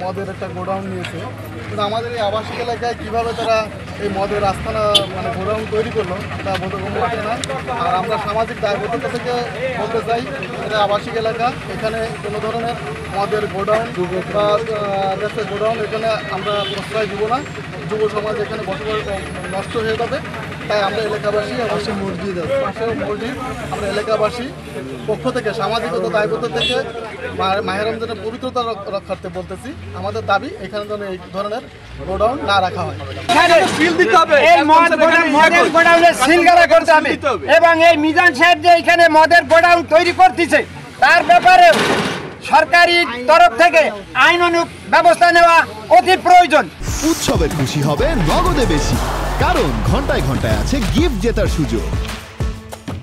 মদের একটা গোডাউন নিয়েছে, কিন্তু আমাদের এই আবাসিক এলাকায় কীভাবে তারা এই মদের আস্তানা মানে গোডাউন তৈরি করলো তা বোধগম্য হচ্ছে না। আর আমরা সামাজিক দায়বদ্ধতা থেকে বলতে চাই, এটা আবাসিক এলাকা, এখানে কোনো ধরনের মদের গোডাউন বা গ্যাসের গোডাউন এখানে আমরা প্রশ্রয় দিব না। যুব সমাজ এখানে বসবাস নষ্ট হয়ে যাবে। তাই আমরা এলাকাবাসী পাশে মসজিদ আমরা এলাকাবাসী পক্ষ থেকে সামাজিকতা দায়বদ্ধ থেকে মাহে রমজানের পবিত্রতা রক্ষার্থে বলতেছি, আমাদের দাবি এখানে যেন এই ধরনের গোডাউন না রাখা হয় এবং এই মিজান সাহেব যে এখানে মদের গোডাউন তৈরি করতেছে তার ব্যাপারে সরকারি তরফ থেকে আইনানুগ ব্যবস্থা নেওয়া অতি প্রয়োজন। উৎসবের খুশি হবে নগদে বেশি, কারণ ঘন্টায় ঘন্টায় আছে গিফট জেতার সুযোগ।